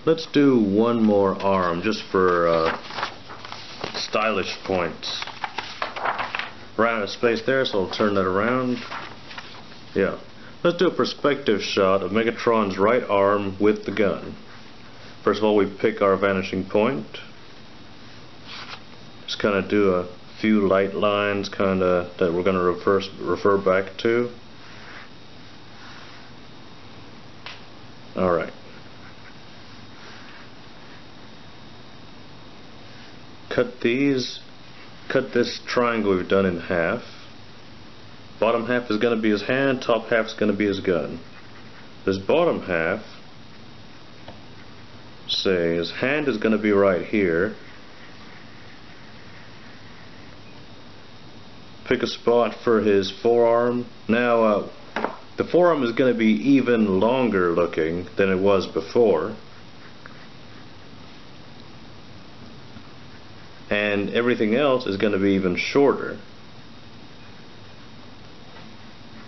let's do one more arm just for stylish points. Ran out of space there, so I'll turn that around. Yeah. Let's do a perspective shot of Megatron's right arm with the gun. First of all, we pick our vanishing point. Just kind of do a few light lines that we're going to refer back to. Alright. Cut this triangle we've done in half. Bottom half is going to be his hand, top half is going to be his gun. This bottom half, say his hand is going to be right here. Pick a spot for his forearm. Now the forearm is going to be even longer looking than it was before. And everything else is going to be even shorter.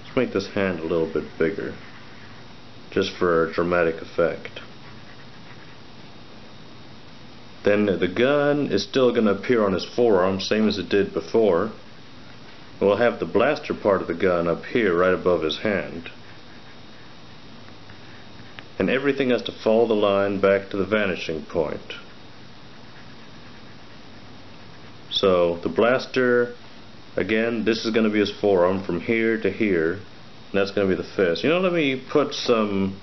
Let's make this hand a little bit bigger, just for a dramatic effect. Then the gun is still going to appear on his forearm, same as it did before. We'll have the blaster part of the gun up here, right above his hand. And everything has to follow the line back to the vanishing point. So the blaster, again, this is going to be his forearm from here to here, and that's going to be the fist. You know, let me put some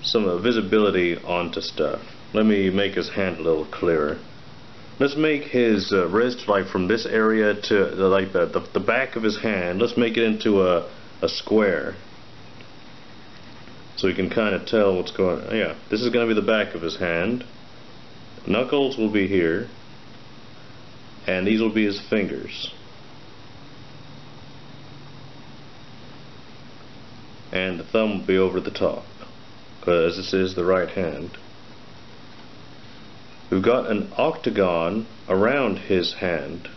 visibility onto stuff. Let me make his hand a little clearer. Let's make his wrist, like from this area to like the back of his hand, let's make it into a square, so we can kind of tell what's going on. Yeah, this is going to be the back of his hand. Knuckles will be here, and these will be his fingers. And the thumb will be over the top, because this is the right hand. We've got an octagon around his hand.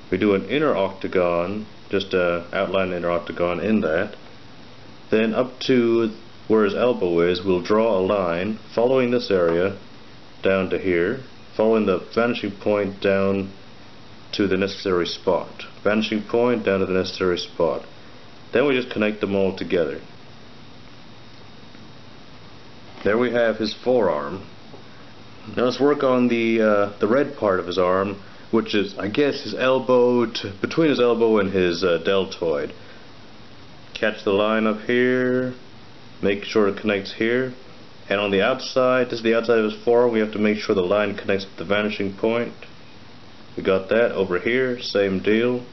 We do an inner octagon, just outline an inner octagon in that. Then up to where his elbow is, we'll draw a line following this area down to here, following the vanishing point down to the necessary spot. Vanishing point down to the necessary spot. Then we just connect them all together. There we have his forearm. Now let's work on the red part of his arm, which is, I guess, his elbow, between his elbow and his deltoid. Catch the line up here, make sure it connects here, and on the outside, this is the outside of his forearm, we have to make sure the line connects to the vanishing point. We got that. Over here, same deal.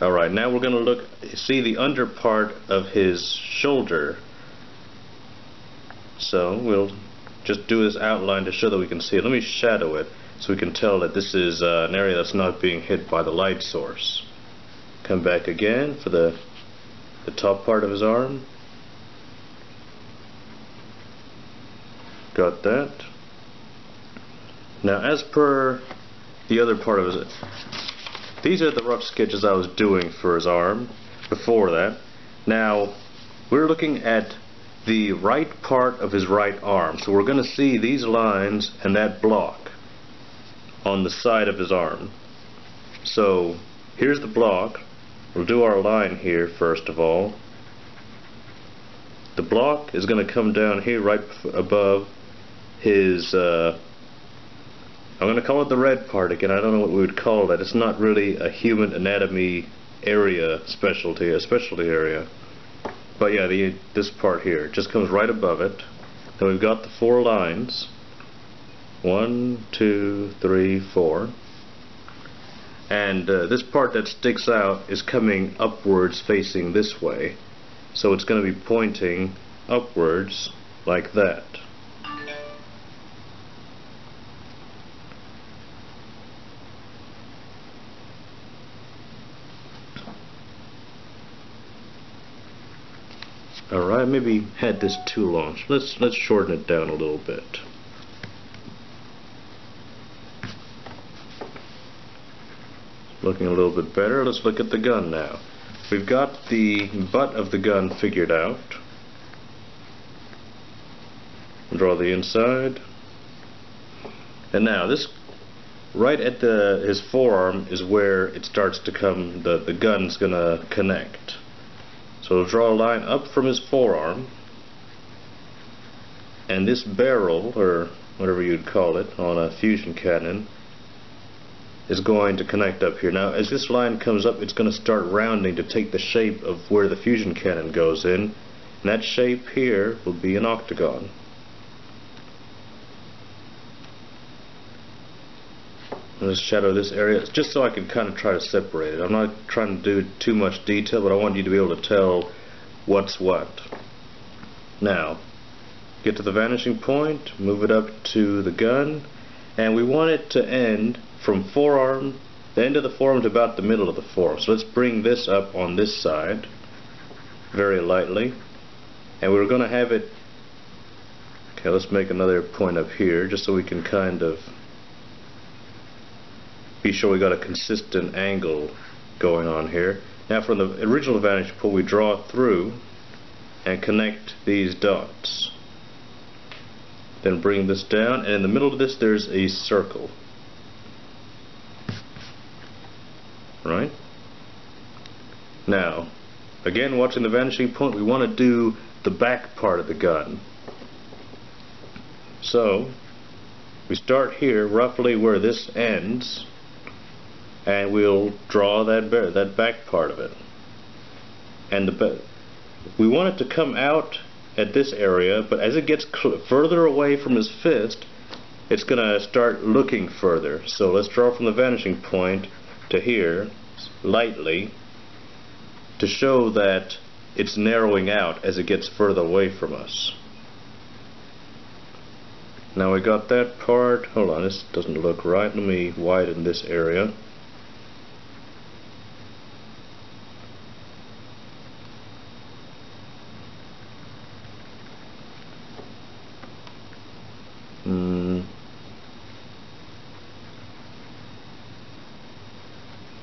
Alright, now we're going to see the under part of his shoulder. So we'll just do this outline to show that we can see it. Let me shadow it so we can tell that this is an area that's not being hit by the light source. Come back again for the top part of his arm. Got that. Now, as per the other part of his, these are the rough sketches I was doing for his arm before that. Now we're looking at the right part of his right arm, so we're going to see these lines and that block on the side of his arm. So here's the block. We'll do our line here first of all. The block is going to come down here right above his I'm going to call it the red part again. I don't know what we would call that. It's not really a human anatomy area specialty area. But yeah, this part here just comes right above it. Then we've got the 4 lines. 1, 2, 3, 4. And this part that sticks out is coming upwards, facing this way. So it's going to be pointing upwards like that. Alright, maybe had this too long. Let's shorten it down a little bit. Looking a little bit better. Let's look at the gun now. we've got the butt of the gun figured out. Draw the inside. And now this, right at his forearm is where it starts to come, the gun's gonna connect. So we'll draw a line up from his forearm, and this barrel, or whatever you'd call it on a fusion cannon, is going to connect up here. Now as this line comes up, it's going to start rounding to take the shape of where the fusion cannon goes in, and that shape here will be an octagon. Let's shadow this area just so I can kind of try to separate it. I'm not trying to do too much detail, but I want you to be able to tell what's what. Now, get to the vanishing point, move it up to the gun, and we want it to end from forearm, the end of the forearm to about the middle of the forearm. So let's bring this up on this side very lightly, and we're going to have it, okay, let's make another point up here just so we can kind of be sure we got a consistent angle going on here. Now from the original vantage point, we draw through and connect these dots. Then bring this down, and in the middle of this there's a circle. Right? Now, again, watching the vanishing point, we want to do the back part of the gun. So we start here roughly where this ends, and we'll draw that back part of it. And we want it to come out at this area, but as it gets further away from his fist, it's going to start looking further. So let's draw from the vanishing point to here, lightly, to show that it's narrowing out as it gets further away from us. Now we got that part. Hold on, this doesn't look right. Let me widen this area.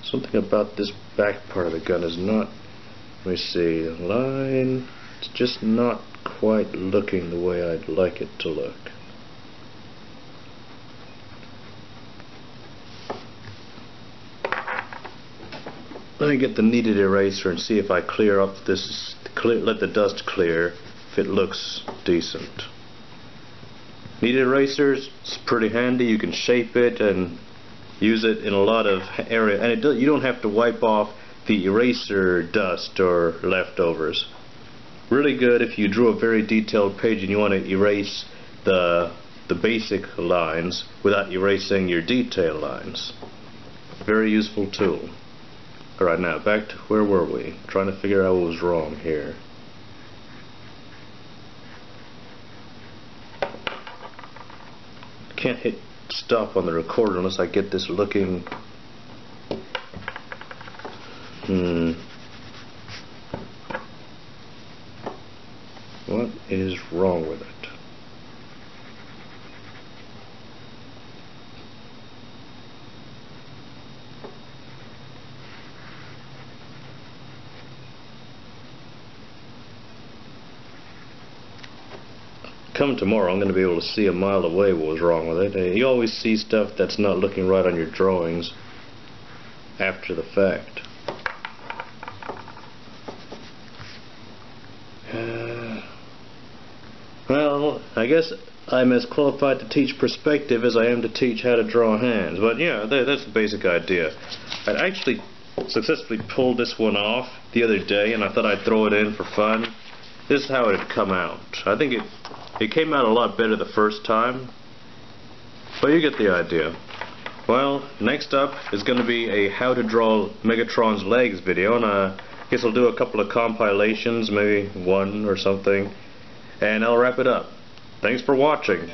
Something about this back part of the gun is not, let me see, the line, it's just not quite looking the way I'd like it to look. Let me get the kneaded eraser and see if I clear up this, let the dust clear, if it looks decent. Kneaded erasers, it's pretty handy. You can shape it and use it in a lot of area, and you don't have to wipe off the eraser dust or leftovers. Really good if you drew a very detailed page and you want to erase the basic lines without erasing your detail lines. Very useful tool. Alright, now back to where were we? Trying to figure out what was wrong here. Can't hit stop on the recorder unless I get this looking. What is wrong with it? Come tomorrow, I'm going to be able to see a mile away what was wrong with it. You always see stuff that's not looking right on your drawings after the fact. Well, I guess I'm as qualified to teach perspective as I am to teach how to draw hands. But yeah, that's the basic idea. I actually successfully pulled this one off the other day, and I thought I'd throw it in for fun. This is how it had come out. I think it came out a lot better the first time, but you get the idea. Well, next up is going to be a how to draw Megatron's legs video, and I guess I'll do a couple of compilations, maybe one or something, and I'll wrap it up. Thanks for watching.